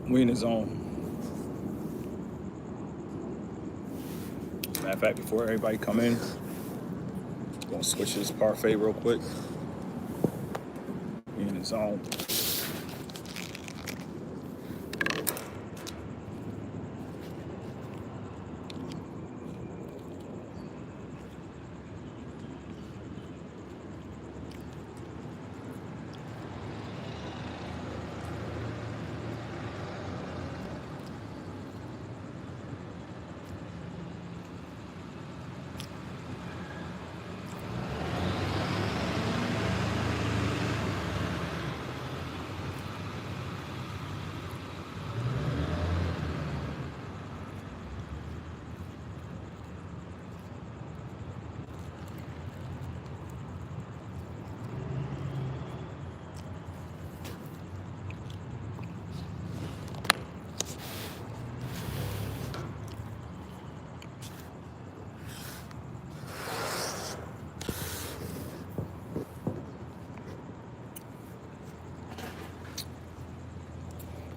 We in the zone. Matter of fact, before everybody come in, I'm gonna switch this parfait real quick. We in the zone.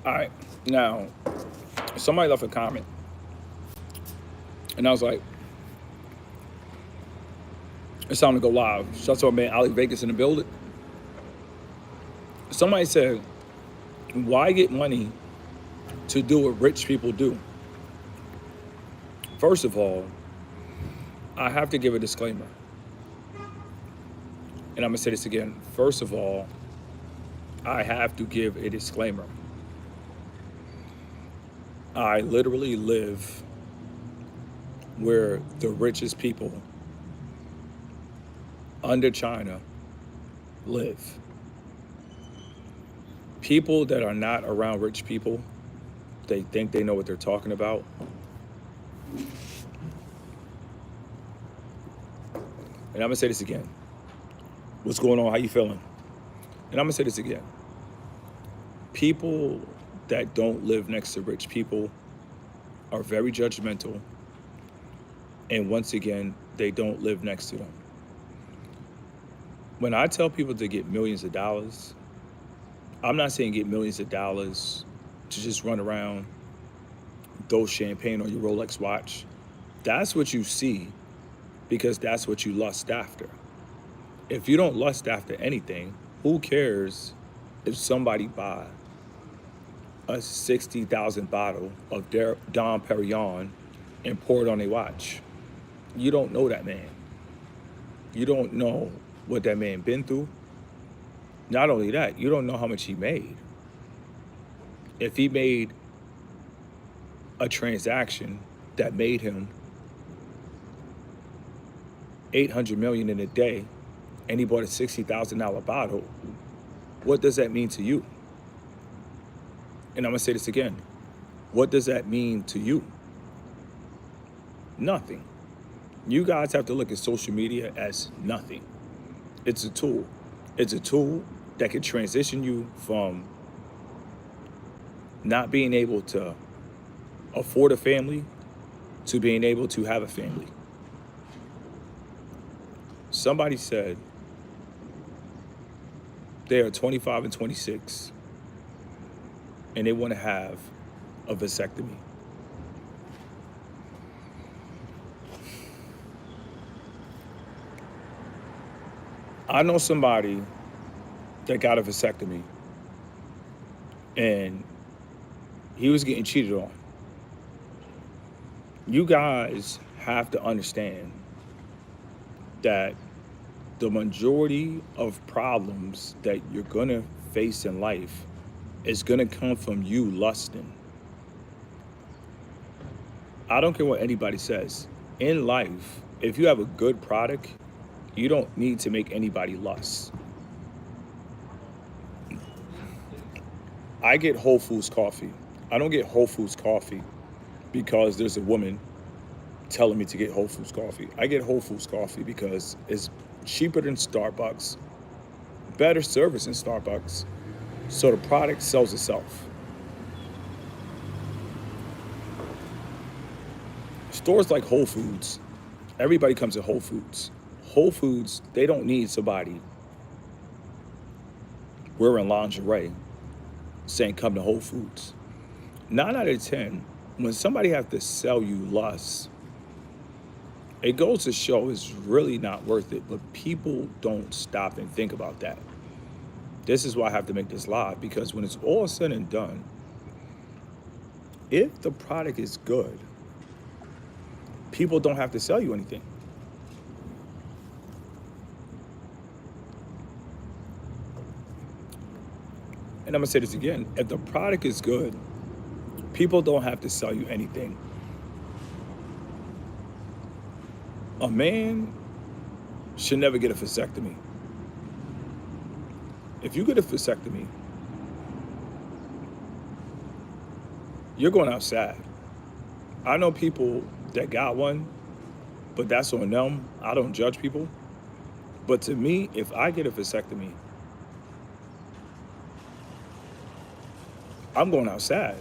All right. Now, somebody left a comment, and I was like, it's time to go live. Shout out to our man Ali Vegas in the building. Somebody said, why get money to do what rich people do? First of all, I have to give a disclaimer. And I'm gonna say this again. First of all, I have to give a disclaimer. I literally live where the richest people under China live. People that are not around rich people, they think they know what they're talking about. And I'm gonna say this again. What's going on? How you feeling? And I'm gonna say this again. People that don't live next to rich people are very judgmental. And once again, they don't live next to them. When I tell people to get millions of dollars, I'm not saying get millions of dollars to just run around, throw champagne on your Rolex watch. That's what you see because that's what you lust after. If you don't lust after anything, who cares if somebody buy a 60,000 bottle of Dom Perignon and pour it on a watch? You don't know that man. You don't know what that man been through. Not only that, you don't know how much he made. If he made a transaction that made him 800 million in a day and he bought a $60,000 bottle, what does that mean to you? And I'm gonna say this again. What does that mean to you? Nothing. You guys have to look at social media as nothing. It's a tool. It's a tool that can transition you from not being able to afford a family to being able to have a family. Somebody said they are 25 and 26 and they want to have a vasectomy. I know somebody that got a vasectomy and he was getting cheated on. You guys have to understand that the majority of problems that you're gonna face in life is gonna come from you lusting. I don't care what anybody says. In life, if you have a good product, you don't need to make anybody lust. I get Whole Foods coffee. I don't get Whole Foods coffee because there's a woman telling me to get Whole Foods coffee. I get Whole Foods coffee because it's cheaper than Starbucks, better service than Starbucks, so the product sells itself. Stores like Whole Foods, everybody comes to Whole Foods. Whole Foods, they don't need somebody wearing lingerie saying come to Whole Foods. 9 out of 10, when somebody have to sell you lust, it goes to show it's really not worth it. But people don't stop and think about that. This is why I have to make this live, because when it's all said and done, if the product is good, people don't have to sell you anything. And I'm gonna say this again, if the product is good, people don't have to sell you anything. A man should never get a vasectomy. If you get a vasectomy, you're going outside. I know people that got one, but that's on them. I don't judge people. But to me, if I get a vasectomy, I'm going outside.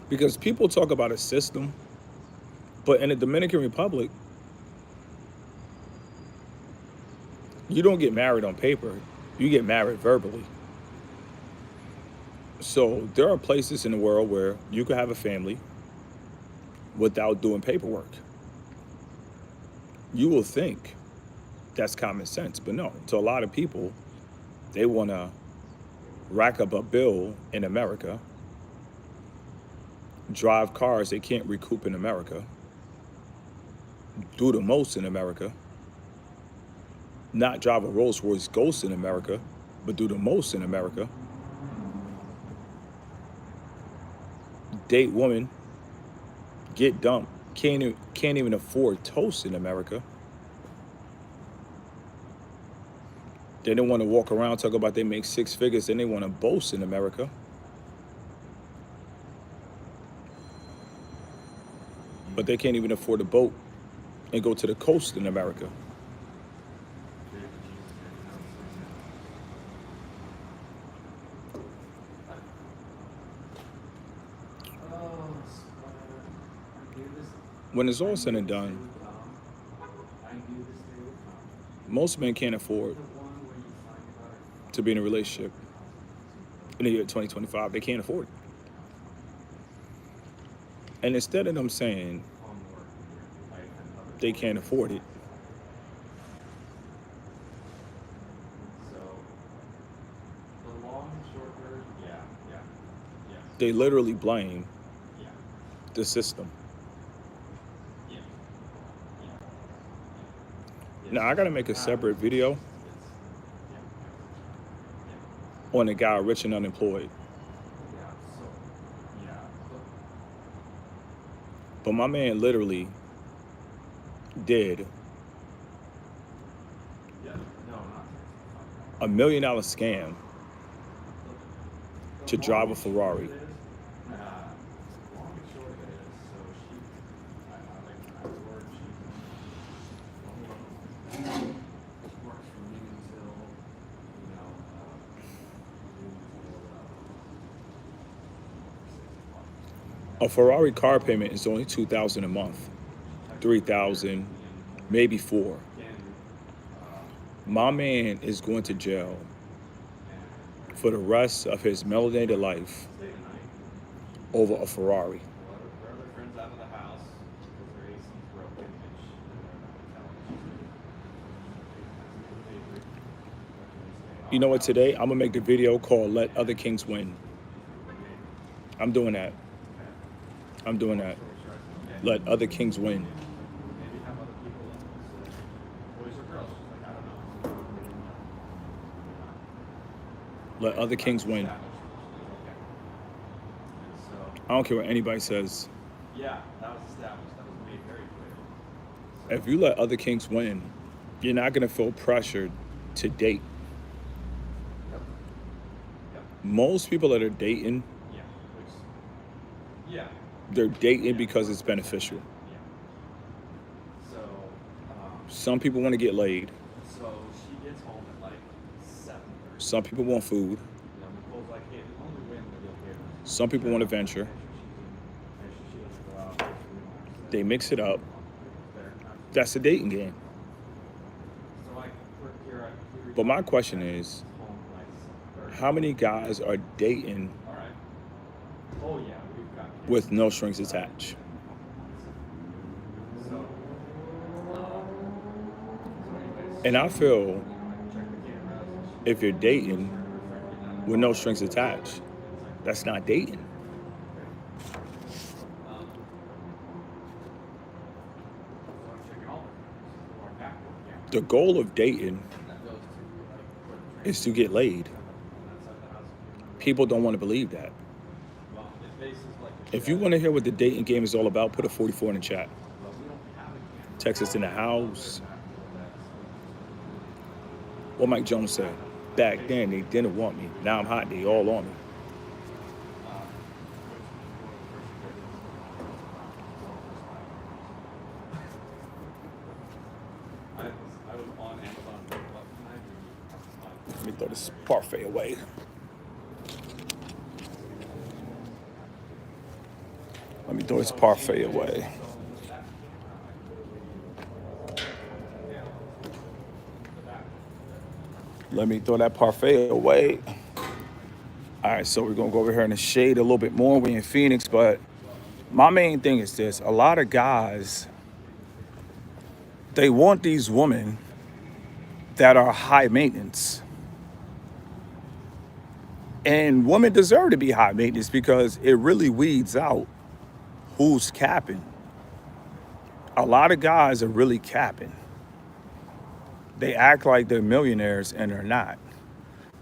Because people talk about a system, but in the Dominican Republic, you don't get married on paper, you get married verbally. So there are places in the world where you can have a family without doing paperwork. You will think that's common sense, but no. To a lot of people, they want to rack up a bill in America, drive cars they can't recoup in America, do the most in America, not drive a Rolls Royce Ghost in America, but do the most in America, date women, get dumped, can't even afford toast in America. They don't want to walk around talk about they make 6 figures, then they want to boast in America. But they can't even afford a boat and go to the coast in America. When it's all said and done, most men can't afford to be in a relationship in the year 2025. They can't afford it. And instead of them saying they can't afford it, they literally blame the system. Now, I gotta make a separate video on a guy rich and unemployed. But my man literally did $1 million scam to drive a Ferrari. A Ferrari car payment is only $2,000 a month, $3,000, maybe $4,000. My man is going to jail for the rest of his melanated life over a Ferrari. You know what, today I'm gonna make the video called Let Other Kings Win. I'm doing that. Let other kings win. Let other kings win. I don't care what anybody says. Yeah, that was established. That was made very clear. If you let other kings win, you're not gonna feel pressured to date. Most people that are dating, they're dating because it's beneficial. Some people want to get laid. So she gets home at like 7:30. Some people want food. Some people want adventure. They mix it up. That's a dating game. But my question is, how many guys are dating with no strings attached. And I feel if you're dating with no strings attached, that's not dating. The goal of dating is to get laid. People don't want to believe that. If you want to hear what the dating game is all about, put a 44 in the chat. Texas in the house. What Mike Jones said, back then they didn't want me. Now I'm hot, they all on me. Let me throw this parfait away. Let me throw this parfait away. Let me throw that parfait away. All right, so we're gonna go over here in the shade a little bit more. We in Phoenix, but my main thing is this. A lot of guys, they want these women that are high maintenance. And women deserve to be high maintenance because it really weeds out who's capping. A lot of guys are really capping. They act like they're millionaires and they're not.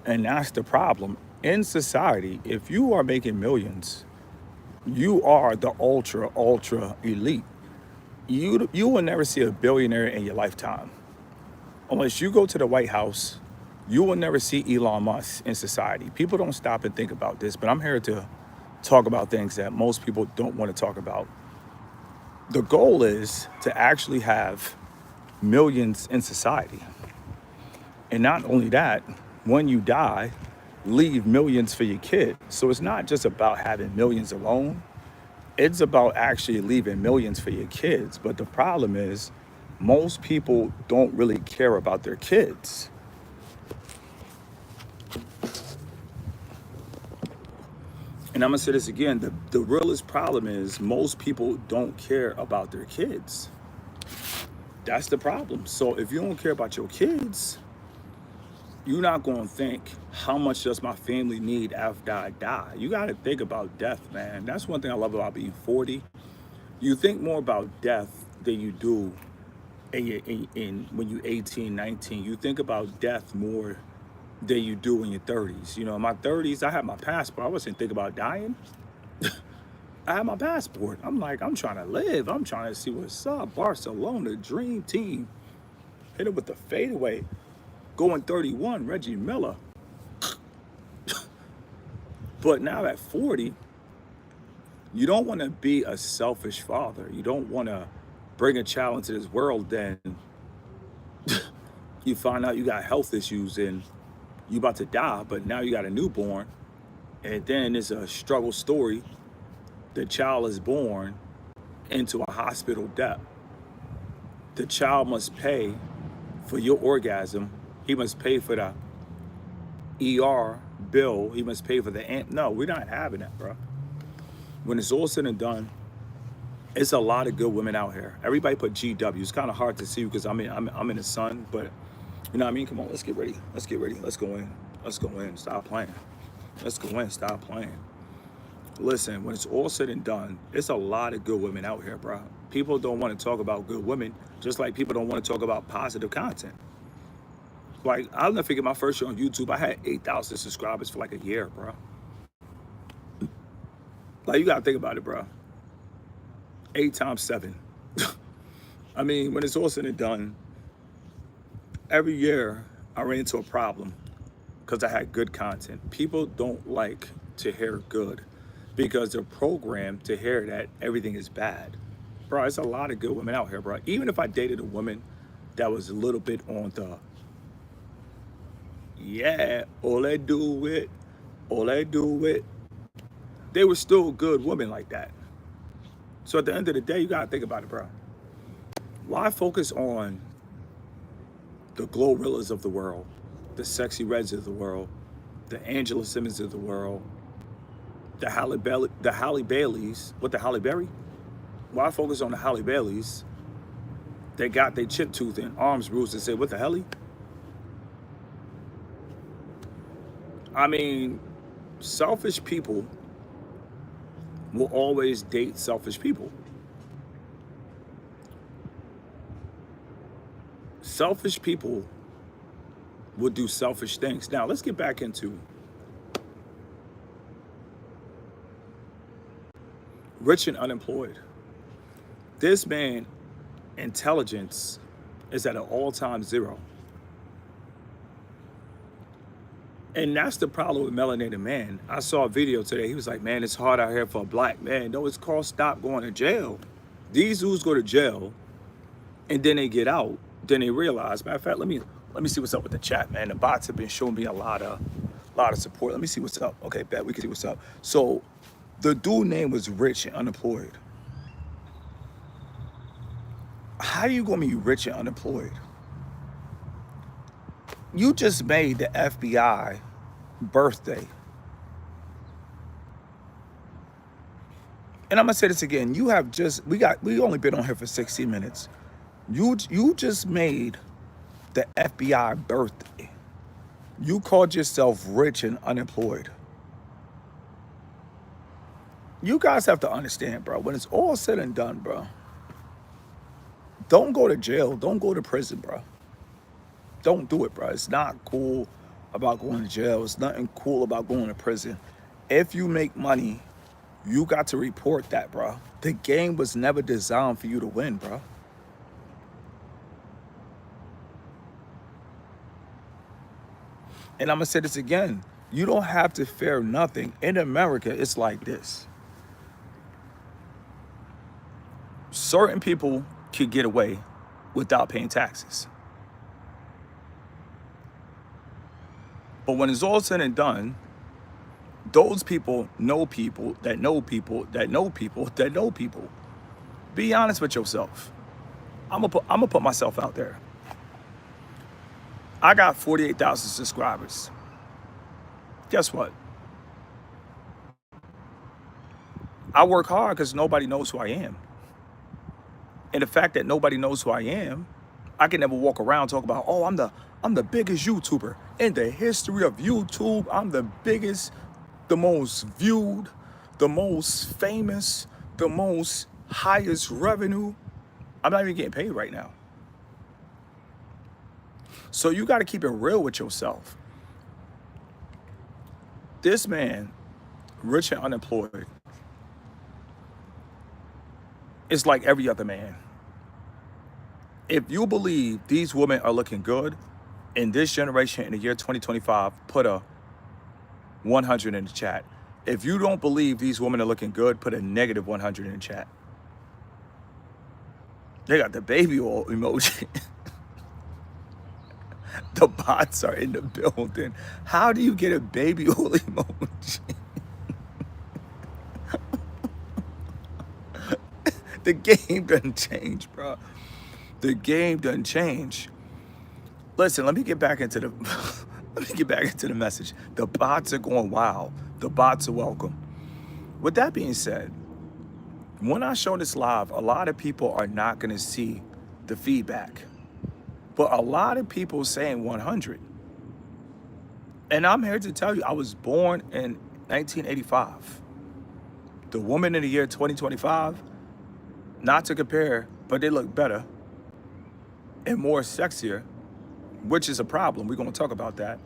And that's the problem. In society, if you are making millions, you are the ultra elite. You will never see a billionaire in your lifetime. Unless you go to the White House, you will never see Elon Musk in society. People don't stop and think about this, but I'm here to talk about things that most people don't want to talk about. The goal is to actually have millions in society. And not only that, when you die, leave millions for your kid. So it's not just about having millions alone. It's about actually leaving millions for your kids. But the problem is, most people don't really care about their kids. And I'm gonna say this again, the realest problem is most people don't care about their kids. That's the problem. So if you don't care about your kids, you're not gonna think, how much does my family need after I die? You gotta think about death, man. That's one thing I love about being 40. You think more about death than you do when you're 18, 19. You think about death more than you do in your 30s. You know, in my 30s, I had my passport. I wasn't thinking about dying. I had my passport. I'm like, I'm trying to live. I'm trying to see what's up. Barcelona, dream team. Hit it with the fadeaway. Going 31, Reggie Miller. But now at 40, you don't want to be a selfish father. You don't want to bring a child into this world, then you find out you got health issues and you about to die, but now you got a newborn, and then it's a struggle story. The child is born into a hospital debt. The child must pay for your orgasm. He must pay for the ER bill. He must pay for the No, we're not having that, bro. When it's all said and done, it's a lot of good women out here. Everybody put GW. It's kind of hard to see because I'm in the sun, but you know what I mean? Come on, let's get ready. Let's get ready. Let's go in. Let's go in. Stop playing. Let's go in. Stop playing. Listen, when it's all said and done, it's a lot of good women out here, bro. People don't want to talk about good women, just like people don't want to talk about positive content. Like, I'll never forget my first show on YouTube. I had 8,000 subscribers for like a year, bro. Like, you got to think about it, bro. 8 times 7. I mean, when it's all said and done, every year I ran into a problem because I had good content. People don't like to hear good because they're programmed to hear that everything is bad. Bro, there's a lot of good women out here, bro. Even if I dated a woman that was a little bit on the, yeah, all I do it, they were still good women like that. So at the end of the day, you gotta think about it, bro. Why focus on the Glorillas of the world, the Sexy Reds of the world, the Angela Simmons of the world, the Halle Baileys, what the Halle Berry? Why focus on the Halle Baileys? They got their chip tooth and arms bruised and said, what the hell? I mean, selfish people will always date selfish people. Selfish people will do selfish things. Now, let's get back into rich and unemployed. This man, intelligence is at an all-time zero. And that's the problem with melanated man. I saw a video today. He was like, man, it's hard out here for a black man. No, it's called stop going to jail. These dudes go to jail and then they get out. Then they realize, matter of fact, let me see what's up with the chat, man. The bots have been showing me a lot of support. Let me see what's up. Okay, bet we can see what's up. So the dude name was rich and unemployed. How you gonna be rich and unemployed? You just made the FBI birthday. And I'm gonna say this again. You have just, we only been on here for 60 minutes. You just made the FBI birthday. You called yourself rich and unemployed. You guys have to understand, bro, when it's all said and done, bro, don't go to jail. Don't go to prison, bro. Don't do it, bro. It's not cool about going to jail. It's nothing cool about going to prison. If you make money, you got to report that, bro. The game was never designed for you to win, bro. And I'm going to say this again. You don't have to fear nothing. In America, it's like this. Certain people can get away without paying taxes. But when it's all said and done, those people know people that know people that know people that know people. Be honest with yourself. I'm gonna put myself out there. I got 48,000 subscribers. Guess what? I work hard because nobody knows who I am. And the fact that nobody knows who I am, I can never walk around and talk about, oh, I'm the biggest YouTuber in the history of YouTube. I'm the biggest, the most viewed, the most famous, the most highest revenue. I'm not even getting paid right now. So you got to keep it real with yourself. This man, rich and unemployed, is like every other man. If you believe these women are looking good in this generation in the year 2025, put a 100 in the chat. If you don't believe these women are looking good, put a negative 100 in the chat. They got the baby oil emoji. The bots are in the building. How do you get a baby oil emoji? The game doesn't change, bro. The game doesn't change. Listen, let me get back into the message. The bots are going wild. The bots are welcome. With that being said, when I show this live, a lot of people are not going to see the feedback. But a lot of people saying 100. And I'm here to tell you, I was born in 1985. The woman in the year 2025, not to compare, but they look better and more sexier, which is a problem. We're going to talk about that.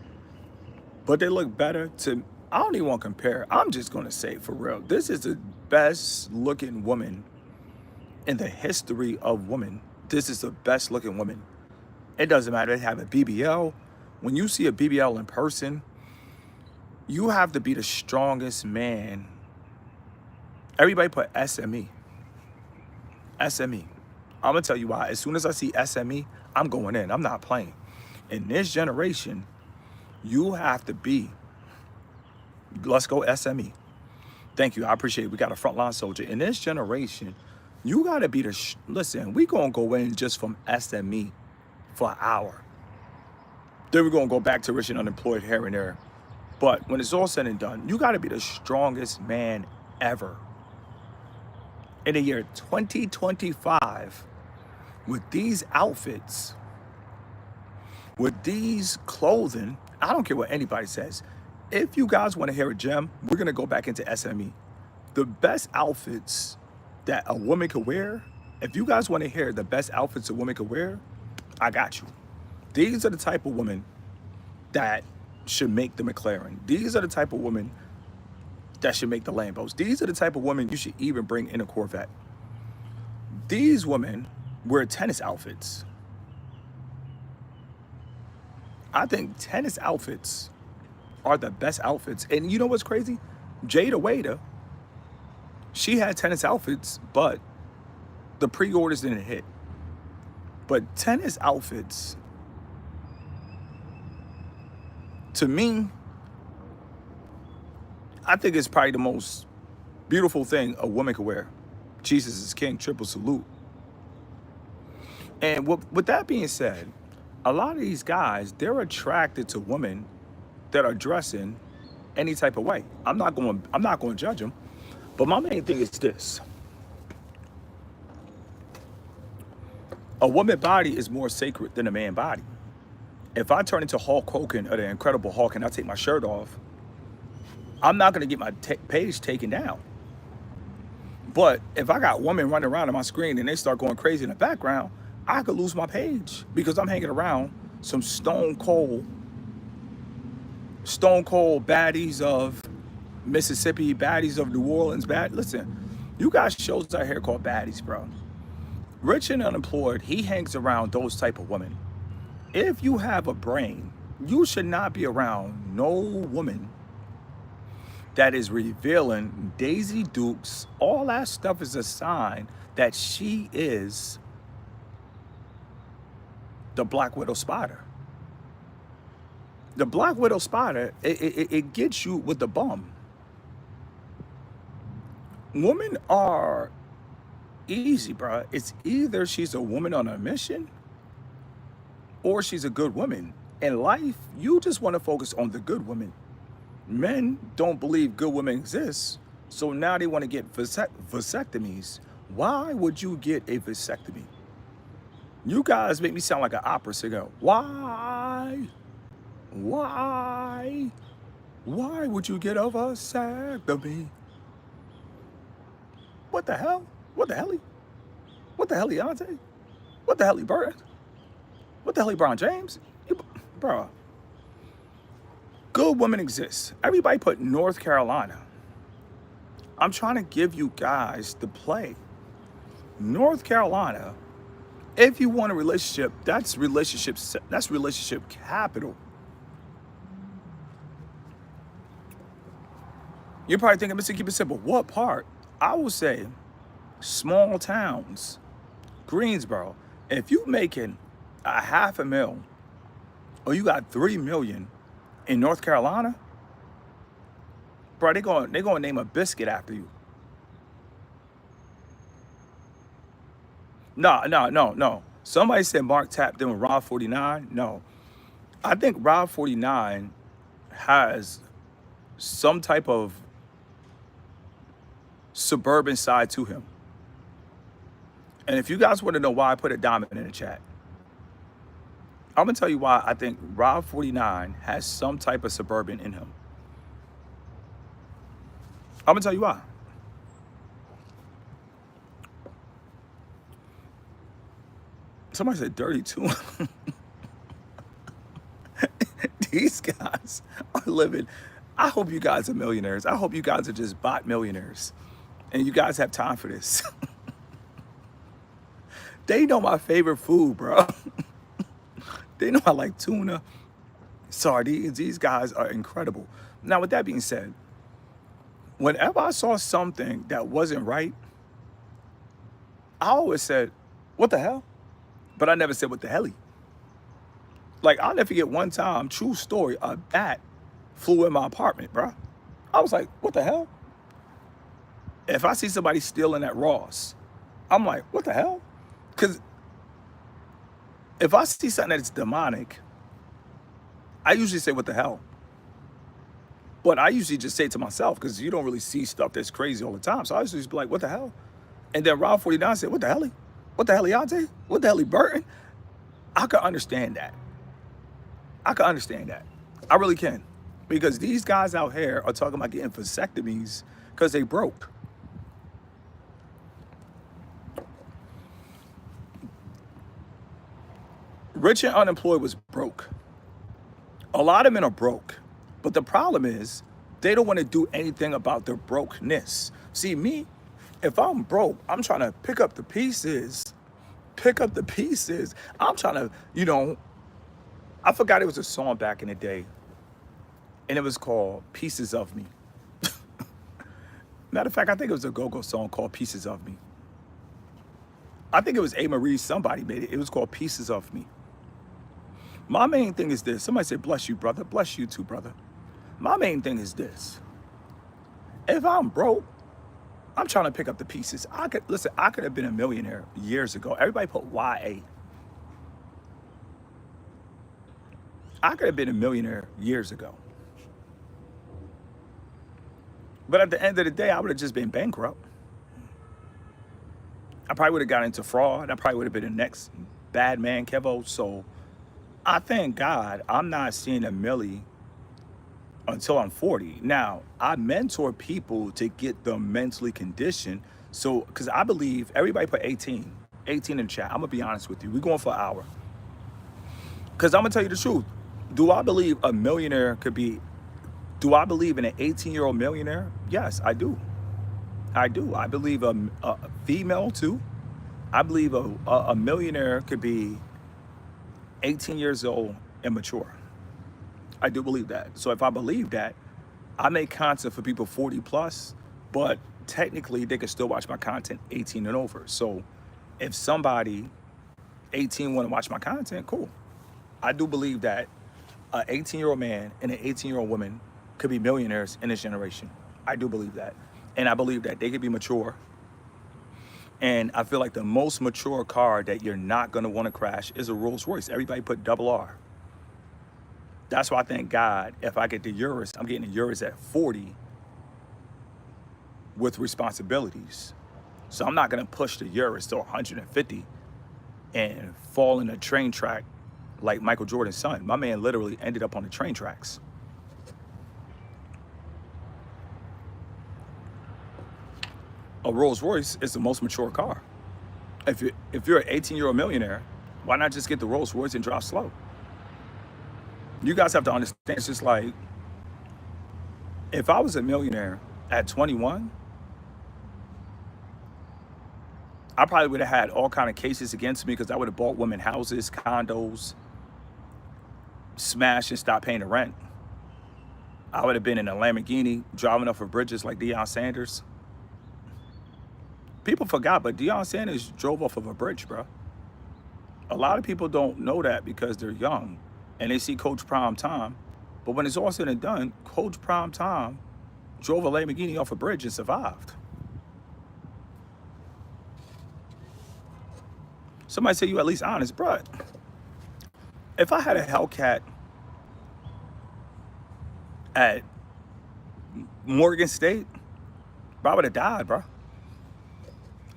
But they look better to, I don't even want to compare. I'm just going to say for real, this is the best looking woman in the history of women. This is the best looking woman. It doesn't matter. They have a BBL. When you see a BBL in person, you have to be the strongest man. Everybody put SME. SME. I'm going to tell you why. As soon as I see SME, I'm going in. I'm not playing. In this generation, you have to be, let's go SME. Thank you. I appreciate it. We got a frontline soldier. In this generation, you got to be the, listen, we going to go in just from SME for an hour. Then we're going to go back to rich and unemployed here and there. But when it's all said and done, you got to be the strongest man ever. In the year 2025, with these outfits, with these clothing, I don't care what anybody says. If you guys want to hear a gem, we're going to go back into SME. The best outfits that a woman could wear, if you guys want to hear the best outfits a woman could wear, I got you. These are the type of women that should make the McLaren. These are the type of women that should make the Lambos. These are the type of women you should even bring in a Corvette. These women wear tennis outfits. I think tennis outfits are the best outfits. And you know what's crazy? Jada Waiter, she had tennis outfits, but the pre-orders didn't hit. But tennis outfits, to me, I think it's probably the most beautiful thing a woman could wear. Jesus is King, triple salute. And with that being said, a lot of these guys, they're attracted to women that are dressing any type of way. I'm not going to judge them, but my main thing is this: a woman's body is more sacred than a man's body. If I turn into Hulk Hogan or the Incredible Hulk and I take my shirt off, I'm not going to get my page taken down. But if I got women running around on my screen and they start going crazy in the background, I could lose my page because I'm hanging around some stone cold baddies of Mississippi, baddies of New Orleans. Listen, you got shows out here called Baddies, bro. Rich and Unemployed, he hangs around those type of women. If you have a brain, you should not be around no woman that is revealing Daisy Dukes. All that stuff is a sign that she is the Black Widow Spider. The Black Widow Spider, it gets you with the bum. Women are easy, bro. It's either she's a woman on a mission or she's a good woman. In life, you just want to focus on the good women. Men don't believe good women exist, so now they want to get vasectomies. Why would you get a vasectomy? You guys make me sound like an opera singer. Why? Why? Why would you get a vasectomy? What the hell? What the hell? What the hell, Beyonce? What the hell, Bird? What the hell, LeBron James? Bro. Good women exist. Everybody put North Carolina. I'm trying to give you guys the play. North Carolina, if you want a relationship, that's relationship capital. You're probably thinking, Mr. Keep It Simple, what part? I will say small towns, Greensboro. If you making $500,000 or you got $3 million in North Carolina, bro, they're gonna name a biscuit after you. No. Somebody said Mark tapped in with Rob 49. No. I think Rob 49 has some type of suburban side to him. And if you guys want to know why, I put a diamond in the chat. I'm gonna tell you why I think Rob 49 has some type of suburban in him. I'm gonna tell you why. Somebody said dirty too. These guys are living. I hope you guys are millionaires. I hope you guys are just bot millionaires. And you guys have time for this. They know my favorite food, bro. They know I like tuna, sardines. These guys are incredible. Now, with that being said, whenever I saw something that wasn't right, I always said, what the hell? But I never said, what the helly? Like, I'll never forget one time, true story, a bat flew in my apartment, bro. I was like, what the hell? If I see somebody stealing at Ross, I'm like, what the hell? Because if I see something that's demonic, I usually say, what the hell? But I usually just say to myself, because you don't really see stuff that's crazy all the time. So I usually just be like, what the hell? And then Round 49 said, what the hell? What the hell, Yante? What the hell, Burton? I could understand that. I could understand that. I really can. Because these guys out here are talking about getting vasectomies because they broke. Rich and unemployed was broke. A lot of men are broke. But the problem is they don't want to do anything about their brokenness. See, me, if I'm broke, I'm trying to pick up the pieces. Pick up the pieces. I'm trying to, I forgot it was a song back in the day. And it was called Pieces of Me. Matter of fact, I think it was a go-go song called Pieces of Me. I think it was A. Marie, somebody made it. It was called Pieces of Me. My main thing is this. Somebody said, bless you, brother. Bless you too, brother. My main thing is this. If I'm broke, I'm trying to pick up the pieces. I could have been a millionaire years ago. Everybody put YA. I could have been a millionaire years ago. But at the end of the day, I would have just been bankrupt. I probably would have got into fraud. I probably would have been the next bad man, Kevo. So I thank God I'm not seeing a millie until I'm 40. Now, I mentor people to get them mentally conditioned. So, because I believe everybody put 18 in the chat. I'm going to be honest with you. We're going for an hour. Because I'm going to tell you the truth. Do I believe a millionaire could be, do I believe in an 18-year-old millionaire? Yes, I do. I do. I believe a female too. I believe a millionaire could be 18 years old and mature. I do believe that. So if I believe that, I make content for people 40 plus, but technically they can still watch my content 18 and over. So if somebody 18 want to watch my content, cool. I do believe that an 18-year-old man and an 18-year-old woman could be millionaires in this generation. I do believe that. And I believe that they could be mature. And I feel like the most mature car that you're not going to want to crash is a Rolls Royce. Everybody put double R. That's why I thank God if I get the Urus, I'm getting the Urus at 40 with responsibilities. So I'm not going to push the Urus to 150 and fall in a train track like Michael Jordan's son. My man literally ended up on the train tracks. A Rolls Royce is the most mature car. If you're an 18-year-old millionaire, why not just get the Rolls Royce and drive slow? You guys have to understand, it's just like, if I was a millionaire at 21, I probably would have had all kind of cases against me because I would have bought women houses, condos, smashed and stopped paying the rent. I would have been in a Lamborghini driving off of bridges like Deion Sanders. People forgot, but Deion Sanders drove off of a bridge, bro. A lot of people don't know that because they're young and they see Coach Prime Time. But when it's all said and done, Coach Prime Time drove a Lamborghini off a bridge and survived. Somebody say you at least honest, bro. If I had a Hellcat at Morgan State, bro, I would have died, bro.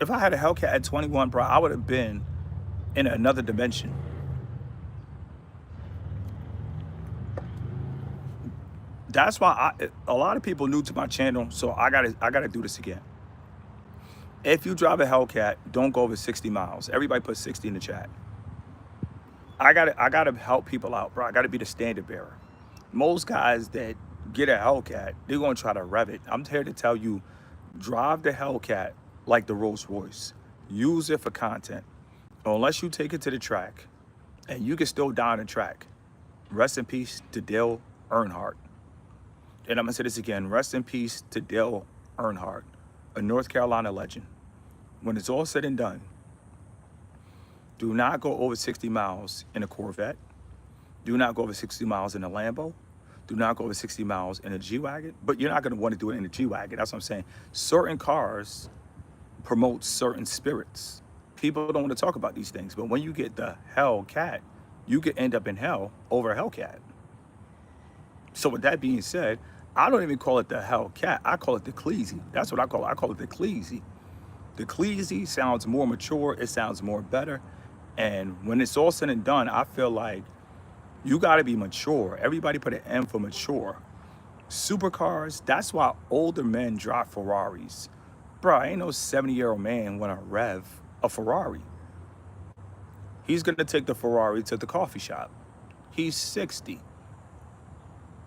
If I had a Hellcat at 21, bro, I would have been in another dimension. That's why a lot of people new to my channel, so I gotta do this again. If you drive a Hellcat, don't go over 60 miles. Everybody put 60 in the chat. I gotta help people out, bro. I gotta be the standard bearer. Most guys that get a Hellcat, they're gonna try to rev it. I'm here to tell you, drive the Hellcat like the Rolls Royce. Use it for content. Unless you take it to the track, and you can still die on the track. Rest in peace to Dale Earnhardt. And I'm gonna say this again, rest in peace to Dale Earnhardt, a North Carolina legend. When it's all said and done, do not go over 60 miles in a Corvette. Do not go over 60 miles in a Lambo. Do not go over 60 miles in a G-Wagon. But you're not gonna want to do it in a G-Wagon. That's what I'm saying. Certain cars promote certain spirits. People don't want to talk about these things, but when you get the Hellcat, you could end up in hell over a Hellcat. So with that being said, I don't even call it the Hellcat. I call it the Cleasy. That's what I call it. I call it the Cleasy. The Cleasy sounds more mature. It sounds more better. And when it's all said and done, I feel like you got to be mature. Everybody put an M for mature. Supercars, that's why older men drive Ferraris. Bro, ain't no 70-year-old man want to rev a Ferrari. He's going to take the Ferrari to the coffee shop. He's 60.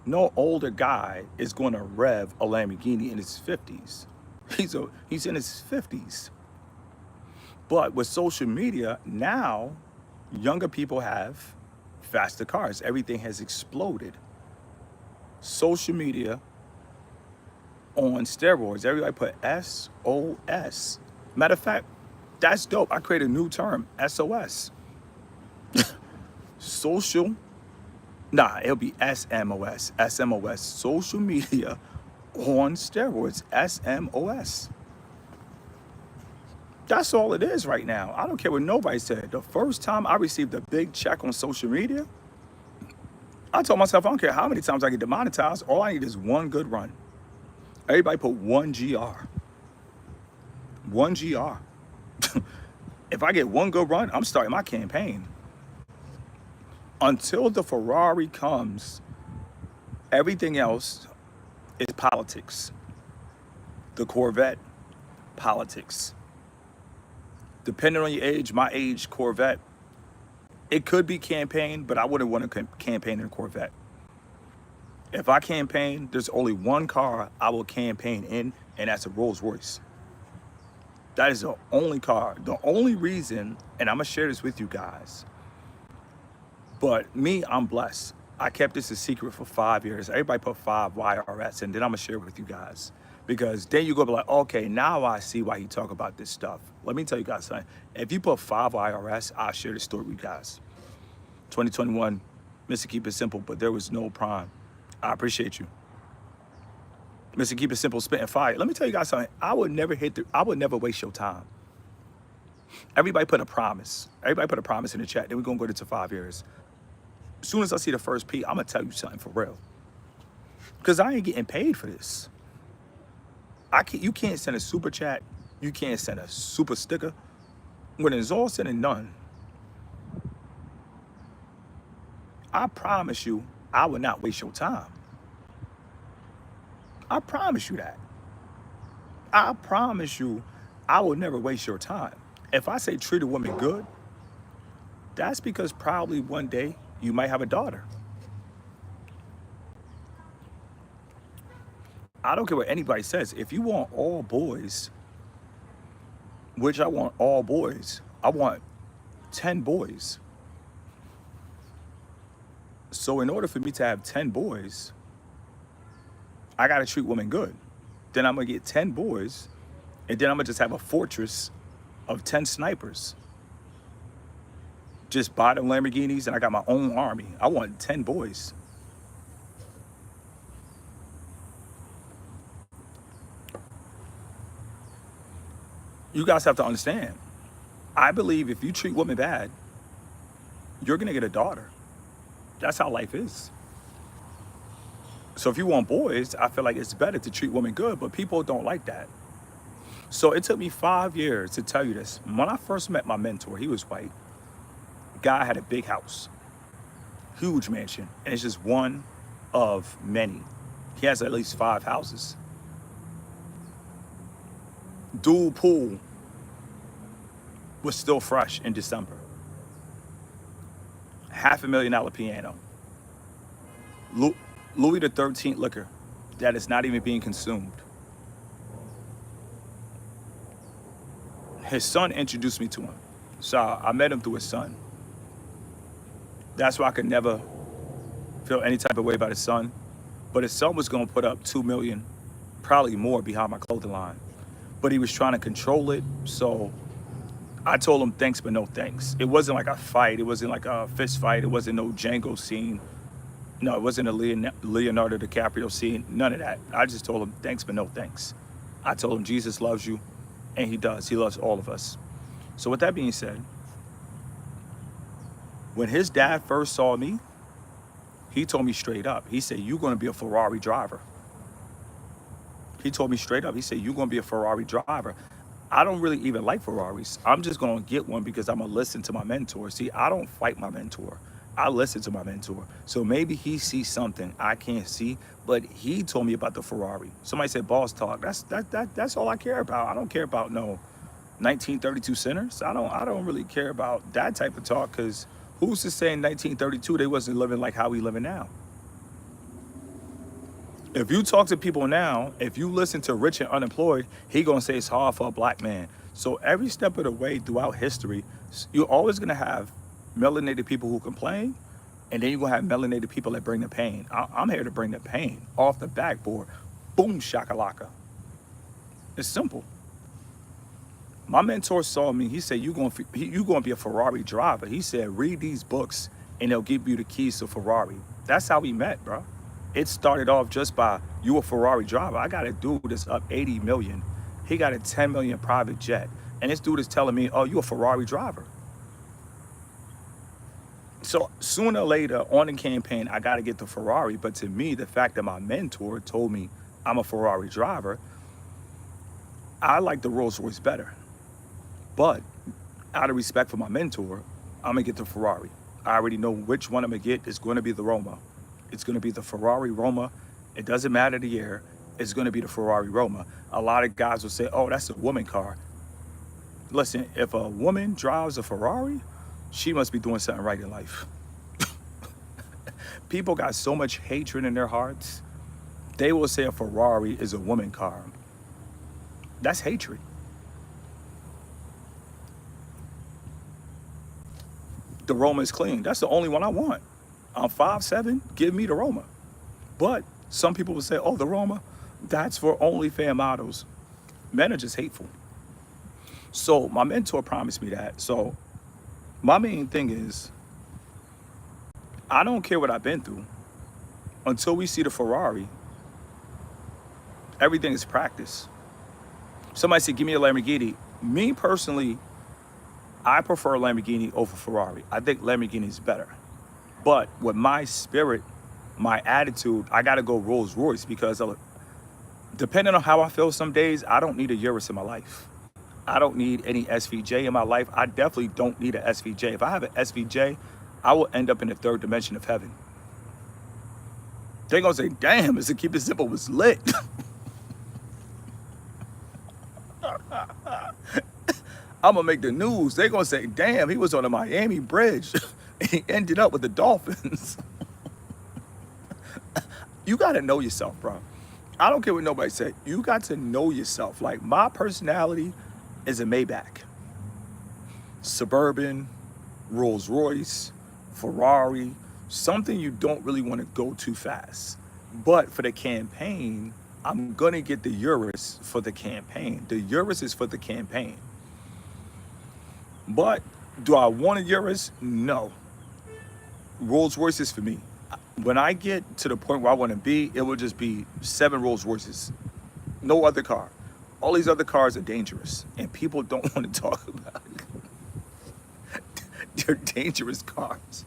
No older guy is going to rev a Lamborghini in his 50s. He's in his 50s. But with social media, now younger people have faster cars. Everything has exploded. Social media on steroids. Everybody put SOS. Matter of fact, that's dope. I created a new term, SOS. Social, it'll be SMOS. SMOS. Social media on steroids. SMOS. That's all it is right now. I don't care what nobody said. The first time I received a big check on social media, I told myself, I don't care how many times I get demonetized, all I need is one good run. Everybody put 1 GR. 1 GR. If I get one good run, I'm starting my campaign. Until the Ferrari comes, everything else is politics. The Corvette, politics. Depending on your age, my age, Corvette, it could be campaign, but I wouldn't want to campaign in a Corvette. If I campaign, there's only one car I will campaign in, and that's a Rolls Royce. That is the only car. The only reason, and I'm going to share this with you guys, but me, I'm blessed. I kept this a secret for 5 years. Everybody put 5 YRS, and then I'm going to share it with you guys. Because then you go be like, okay, now I see why he talk about this stuff. Let me tell you guys something. If you put 5 IRS, I'll share the story with you guys. 2021, Mr. Keep It Simple, but there was no prime. I appreciate you. Mr. Keep It Simple, spitting fire. Let me tell you guys something. I would never waste your time. Everybody put a promise. Everybody put a promise in the chat. Then we're going to go to 5 years. As soon as I see the first P, I'm going to tell you something for real. Because I ain't getting paid for this. You can't send a super chat. You can't send a super sticker. When it's all said and done, I promise you, I will not waste your time. I promise you that. I promise you, I will never waste your time. If I say treat a woman good, that's because probably one day you might have a daughter. I don't care what anybody says. If you want all boys, which I want all boys, I want 10 boys. So in order for me to have 10 boys, I got to treat women good. Then I'm going to get 10 boys, and then I'm going to just have a fortress of 10 snipers. Just buy them Lamborghinis, and I got my own army. I want 10 boys. You guys have to understand. I believe if you treat women bad, you're going to get a daughter. That's how life is. So if you want boys, I feel like it's better to treat women good, but people don't like that. So it took me 5 years to tell you this. When I first met my mentor, he was white. Guy had a big house, huge mansion, and it's just one of many. He has at least 5 houses. Dual pool was still fresh in December. $500,000 piano. Louis XIII liquor that is not even being consumed. His son introduced me to him. So I met him through his son. That's why I could never feel any type of way about his son. But his son was going to put up $2 million, probably more, behind my clothing line. But he was trying to control it. So I told him thanks, but no thanks. It wasn't like a fight. It wasn't like a fist fight. It wasn't no Django scene. No, it wasn't a Leonardo DiCaprio scene. None of that. I just told him thanks, but no thanks. I told him Jesus loves you, and he does. He loves all of us. So with that being said, when his dad first saw me, he told me straight up. He said, "You're going to be a Ferrari driver." He told me straight up, he said, you're going to be a Ferrari driver. I don't really even like Ferraris. I'm just going to get one because I'm going to listen to my mentor. See, I don't fight my mentor. I listen to my mentor. So maybe he sees something I can't see, but he told me about the Ferrari. Somebody said boss talk. That's all I care about. I don't care about no 1932 centers. I don't really care about that type of talk, because who's to say in 1932 they wasn't living like how we living now? If you talk to people now, if you listen to Rich and Unemployed, he gonna say it's hard for a black man. So every step of the way throughout history, you're always gonna have melanated people who complain, and then you're gonna have melanated people that bring the pain. I'm here to bring the pain off the backboard. Boom shakalaka. It's simple. My mentor saw me. He said, "You gonna be a Ferrari driver." He said, "Read these books, and they'll give you the keys to Ferrari." That's how we met, bro. It started off just by, you a Ferrari driver. I got a dude that's up 80 million. He got a 10 million private jet, and this dude is telling me, "Oh, you a Ferrari driver." So sooner or later on the campaign, I got to get the Ferrari. But to me, the fact that my mentor told me I'm a Ferrari driver, I like the Rolls Royce better. But out of respect for my mentor, I'm gonna get the Ferrari. I already know which one I'm gonna get. It's gonna be the Roma. It's gonna be the Ferrari Roma. It doesn't matter the year. It's gonna be the Ferrari Roma. A lot of guys will say, "Oh, that's a woman car." Listen, if a woman drives a Ferrari, she must be doing something right in life. People got so much hatred in their hearts. They will say a Ferrari is a woman car. That's hatred. The Roma is clean. That's the only one I want. I'm 5'7", give me the Roma. But some people will say, "Oh, the Roma, that's for OnlyFans models." Men are just hateful. So my mentor promised me that. So my main thing is, I don't care what I've been through. Until we see the Ferrari, everything is practice. Somebody said, "Give me a Lamborghini." Me personally, I prefer Lamborghini over Ferrari. I think Lamborghini is better. But with my spirit, my attitude, I gotta go Rolls Royce, because depending on how I feel some days, I don't need a Urus in my life. I don't need any SVJ in my life. I definitely don't need an SVJ. If I have an SVJ, I will end up in the third dimension of heaven. They're gonna say, "Damn, Mr. Keep It Simple was lit." I'm gonna make the news. They're gonna say, "Damn, he was on the Miami bridge and he ended up with the Dolphins." You gotta know yourself, bro. I don't care what nobody said. You got to know yourself. Like, my personality is a Maybach, Suburban, Rolls Royce, Ferrari, something you don't really want to go too fast. But for the campaign, I'm gonna get the Urus for the campaign. The Urus is for the campaign. But do I want a Urus? No. Rolls Royce is for me. When I get to the point where I want to be, it will just be 7 Rolls Royces. No other car. All these other cars are dangerous, and people don't want to talk about it. They're dangerous cars.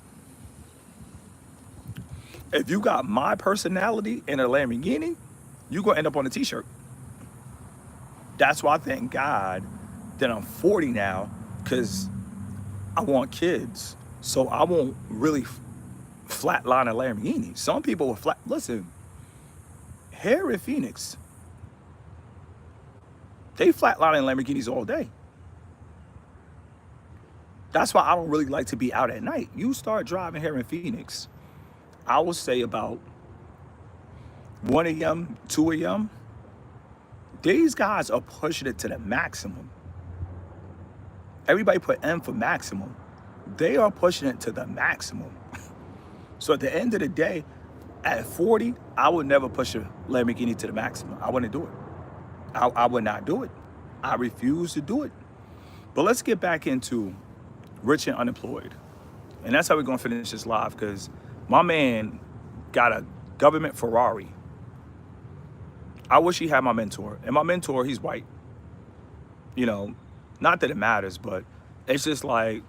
If you got my personality in a Lamborghini, you're going to end up on a t-shirt. That's why I thank God that I'm 40 now, because I want kids. So I won't really flatline a Lamborghini. Some people will listen, here in Phoenix, they flatlining Lamborghinis all day. That's why I don't really like to be out at night. You start driving here in Phoenix, I will say about 1 a.m., 2 a.m., these guys are pushing it to the maximum. Everybody put M for maximum. They are pushing it to the maximum. So at the end of the day, at 40, I would never push a Lamborghini to the maximum. I wouldn't do it. I would not do it. I refuse to do it. But let's get back into Rich and Unemployed. And that's how we're going to finish this live, because my man got a government Ferrari. I wish he had my mentor. And my mentor, he's white. You know, not that it matters, but it's just like,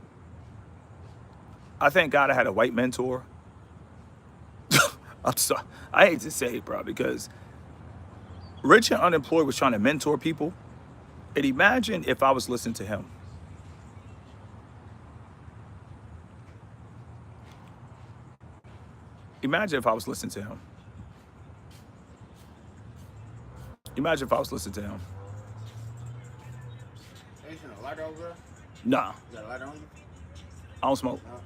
I thank God I had a white mentor. I'm sorry. I hate to say it, bro, because Rich and Unemployed was trying to mentor people. And imagine if I was listening to him. Imagine if I was listening to him. Imagine if I was listening to him. Ain't you a light over there? Nah, You got a light on you? I don't smoke. No.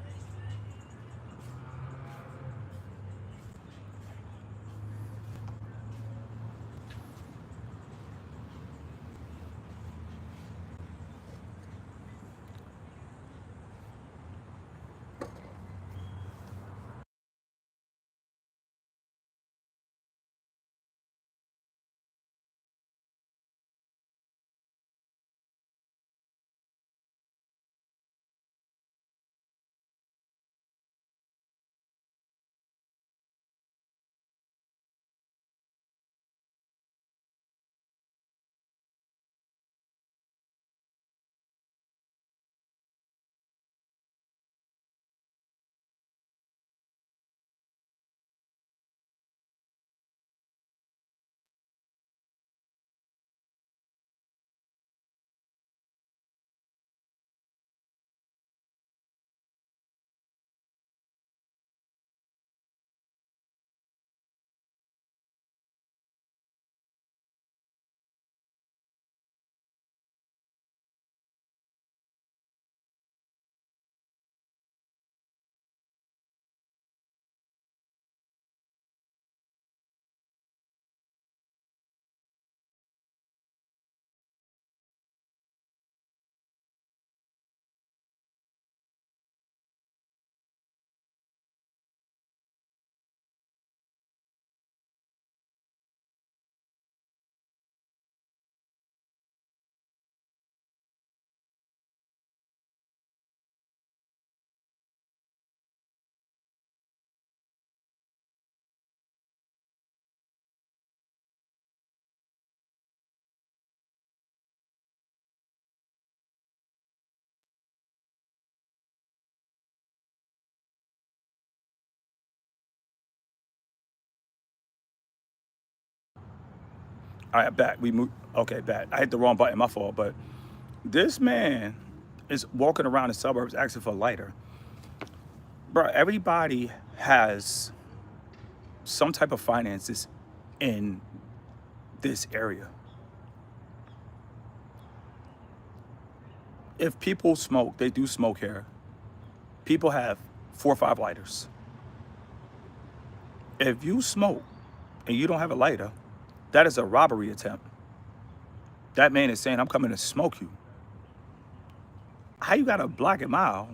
All right, back. We moved. Okay, back. I hit the wrong button. My fault. But this man is walking around the suburbs asking for a lighter. Bro, everybody has some type of finances in this area. If people smoke, they do smoke here. People have 4 or 5 lighters. If you smoke and you don't have a lighter, that is a robbery attempt. That man is saying, I'm coming to smoke you. How you got a Black and Mild?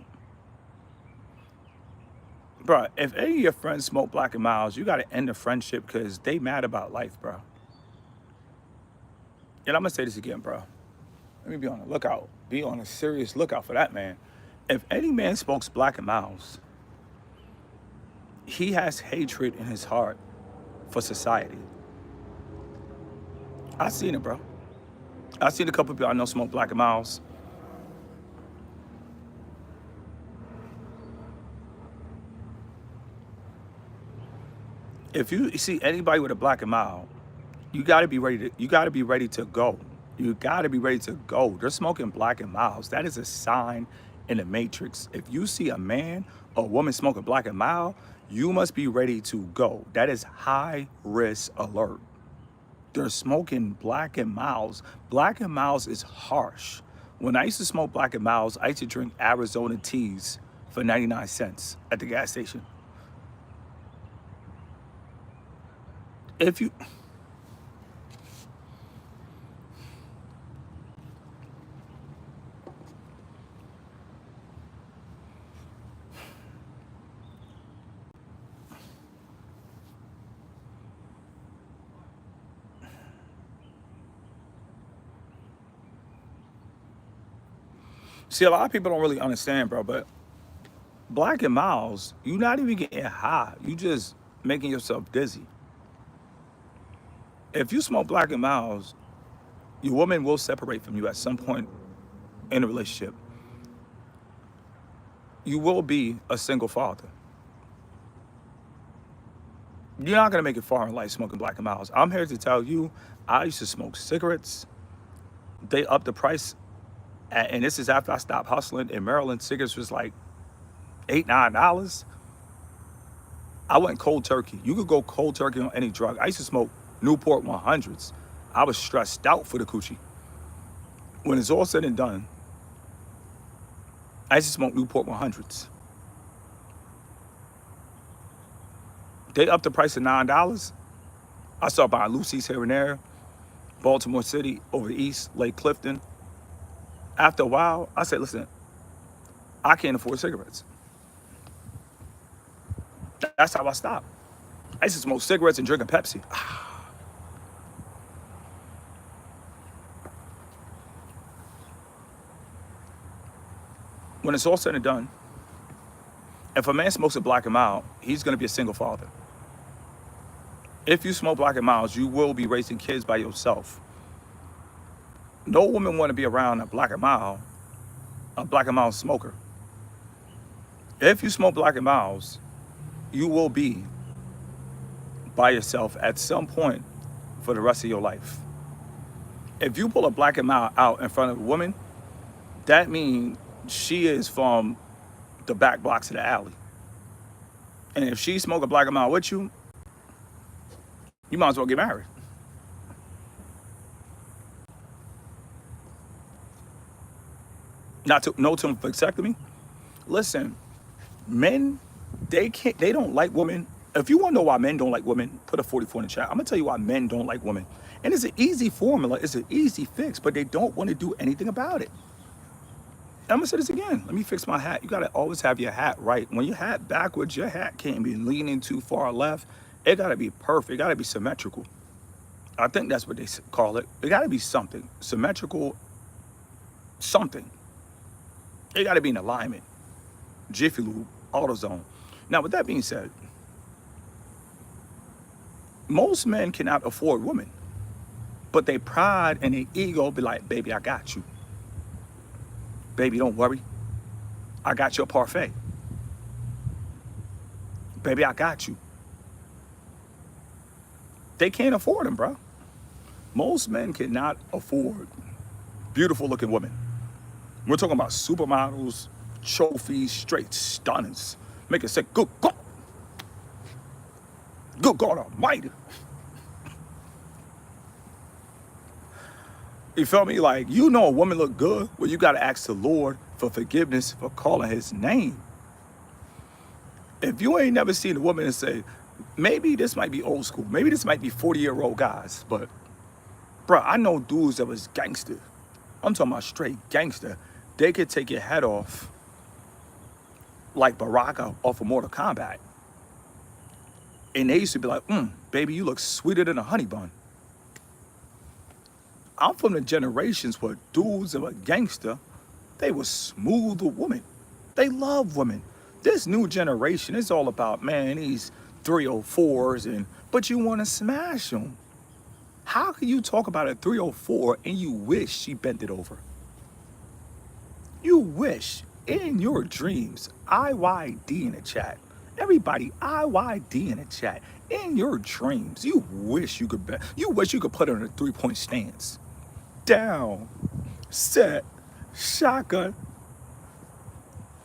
Bro, if any of your friends smoke Black and Miles, you got to end the friendship because they mad about life, bro. And I'm going to say this again, bro. Let me be on the lookout. Be on a serious lookout for that man. If any man smokes Black and Miles, he has hatred in his heart for society. I seen it, bro. I seen a couple people I know smoke Black and Miles. If you see anybody with a Black and Mild, you gotta be ready to go. You gotta be ready to go. They're smoking Black and Miles. That is a sign in the matrix. If you see a man or woman smoking Black and Mild, you must be ready to go. That is high risk alert. They're smoking Black and Miles. Black and Miles is harsh. When I used to smoke Black and Miles, I used to drink Arizona teas for 99 cents at the gas station. If you see, a lot of people don't really understand, bro, but Black and Miles, you're not even getting high. You just making yourself dizzy. If you smoke Black and Miles, your woman will separate from you at some point in a relationship. You will be a single father. You're not gonna make it far in life smoking Black and Milds. I'm here to tell you, I used to smoke cigarettes. They upped the price, and this is after I stopped hustling. In Maryland, cigarettes was like $8, $9. I went cold turkey. You could go cold turkey on any drug. I used to smoke Newport 100s. I was stressed out for the coochie. When it's all said and done, I used to smoke Newport 100s. They upped the price to $9. I started buying Lucy's here and there, Baltimore City, over the east, Lake Clifton. After a while, I said, listen, I can't afford cigarettes. That's how I stopped. I used to smoke cigarettes and drinking Pepsi. When it's all said and done, if a man smokes a Black and Mild, he's gonna be a single father. If you smoke Black and Milds, you will be raising kids by yourself. No woman want to be around a Black and Mild smoker. If you smoke Black and Milds, you will be by yourself at some point for the rest of your life. If you pull a Black and Mild out in front of a woman, that means she is from the back blocks of the alley. And if she smoke a Black and Mild with you, you might as well get married. No to vasectomy. Listen, men, they don't like women. If you want to know why men don't like women, put a 44 in the chat. I'm gonna tell you why men don't like women. And it's an easy formula, it's an easy fix, but they don't want to do anything about it. And I'm gonna say this again. Let me fix my hat. You gotta always have your hat right. When your hat backwards, your hat can't be leaning too far left. It gotta be perfect. It gotta be symmetrical. I think that's what they call it. It gotta be something symmetrical, something. It gotta be in alignment. Jiffy Lube, AutoZone. Now, with that being said, most men cannot afford women, but they pride and their ego be like, baby, I got you. Baby, don't worry. I got your parfait. Baby, I got you. They can't afford them, bro. Most men cannot afford beautiful looking women. We're talking about supermodels, trophies, straight stunners. Make it say, good God. Good God Almighty. You feel me? Like, you know a woman look good, well, you got to ask the Lord for forgiveness for calling his name. If you ain't never seen a woman and say, maybe this might be old school, maybe this might be 40-year-old guys, but, bro, I know dudes that was gangster. I'm talking about straight gangster. They could take your head off like Baraka off of Mortal Kombat. And they used to be like, baby, you look sweeter than a honey bun. I'm from the generations where dudes that were gangster, they were smooth with women. They love women. This new generation is all about, man, these 304s, but you want to smash them. How can you talk about a 304 and you wish she bent it over? You wish in your dreams, IYD in the chat. Everybody, IYD in the chat. In your dreams, you wish you could put her in a 3-point stance. Down, set, shotgun.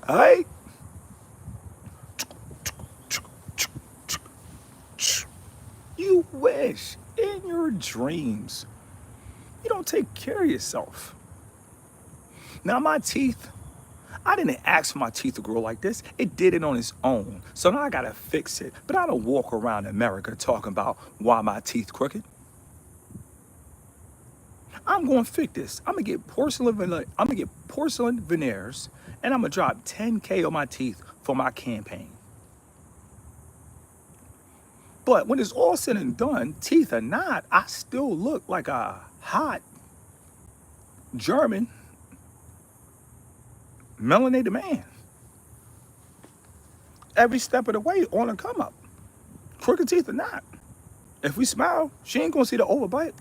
Hey. You wish in your dreams. You don't take care of yourself. Now my teeth, I didn't ask for my teeth to grow like this. It did it on its own. So now I gotta fix it. But I don't walk around America talking about why my teeth crooked. I'm gonna fix this. I'm gonna get porcelain veneers, and I'm gonna drop 10K on my teeth for my campaign. But when it's all said and done, teeth or not, I still look like a hot German melanated man. Every step of the way on a come up. Crooked teeth or not. If we smile, she ain't gonna see the overbite.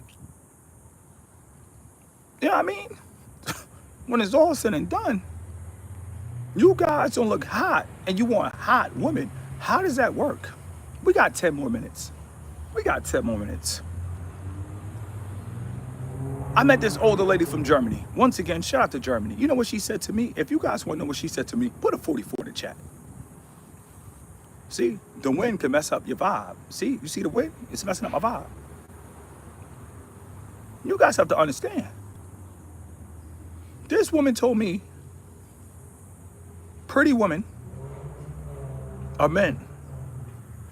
You know what I mean? When it's all said and done, you guys don't look hot and you want hot women. How does that work? We got 10 more minutes. We got 10 more minutes. I met this older lady from Germany. Once again, shout out to Germany. You know what she said to me? If you guys want to know what she said to me, put a 44 in the chat. See, the wind can mess up your vibe. See, you see the wind? It's messing up my vibe. You guys have to understand. This woman told me pretty women are men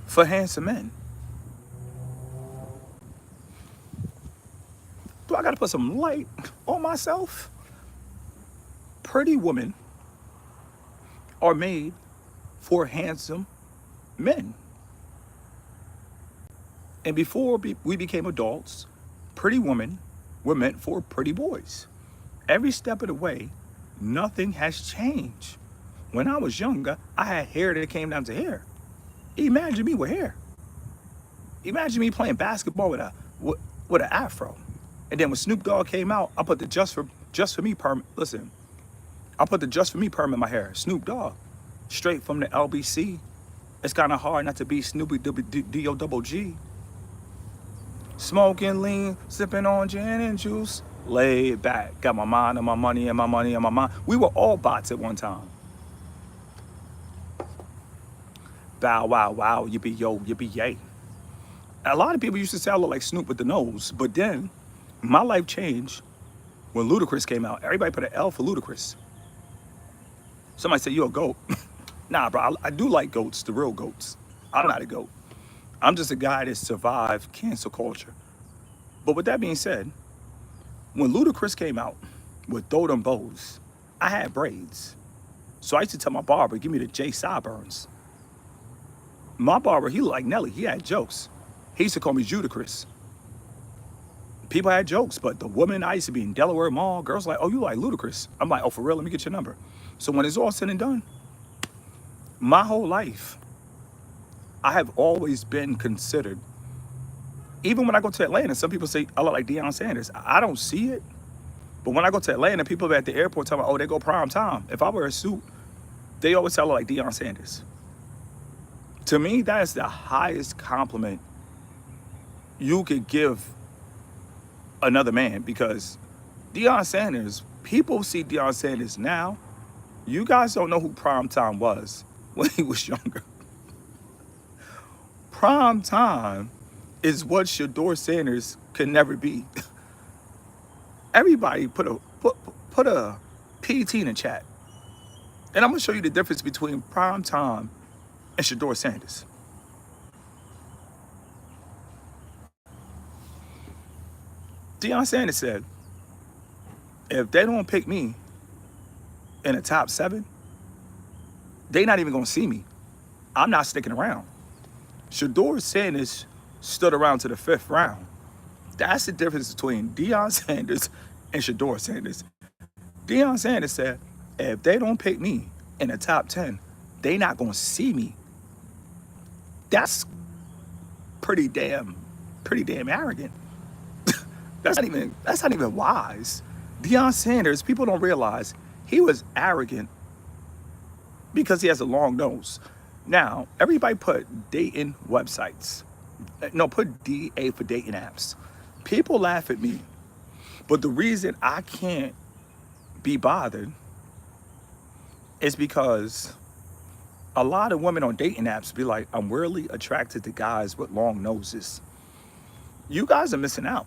for handsome men. Do I got to put some light on myself? Pretty women are made for handsome men. And before we became adults, pretty women were meant for pretty boys. Every step of the way, nothing has changed. When I was younger, I had hair that came down to here. Imagine me with hair. Imagine me playing basketball with an afro. And then when Snoop Dogg came out, I put the just for me perm. Listen, I put the just for me perm in my hair. Snoop Dogg, straight from the LBC. It's kind of hard not to be Snoopy D-O-double-G. Smoking lean, sipping on gin and juice. Laid back, got my mind on my money and my money on my mind. We were all bots at one time. Bow, wow, wow, yippee, yo, yippee, yay. A lot of people used to say I look like Snoop with the nose, but then my life changed when Ludacris came out. Everybody put an L for Ludacris. Somebody said, you a goat. Nah, bro, I do like goats, the real goats. I'm not a goat. I'm just a guy that survived cancel culture. But with that being said, when Ludacris came out with Throw Them Bows, I had braids. So I used to tell my barber, give me the J sideburns. My barber, he looked like Nelly. He had jokes. He used to call me Judacris. People had jokes, but the woman I used to be in Delaware Mall, girls like, oh, you like Ludacris. I'm like, oh, for real? Let me get your number. So when it's all said and done, my whole life, I have always been considered, even when I go to Atlanta, some people say I look like Deion Sanders. I don't see it. But when I go to Atlanta, people at the airport tell me, oh, they go prime time. If I wear a suit, they always say I look like Deion Sanders. To me, that is the highest compliment you could give another man, because Deion Sanders, people see Deion Sanders now. You guys don't know who prime time was when he was younger. Prime time is what Shador Sanders could never be. Everybody put a PT in the chat. And I'm gonna show you the difference between prime time and Shador Sanders. Deion Sanders said, if they don't pick me in the top 7, they not even gonna see me. I'm not sticking around. Shador Sanders stood around to the 5th round. That's the difference between Deion Sanders and Shador Sanders. Deion Sanders said, if they don't pick me in the top 10, they not gonna see me. That's pretty damn arrogant. That's not even wise. Deion Sanders, people don't realize he was arrogant because he has a long nose. Now, everybody put dating websites. No, put DA for dating apps. People laugh at me, but the reason I can't be bothered is because a lot of women on dating apps be like, I'm really attracted to guys with long noses. You guys are missing out.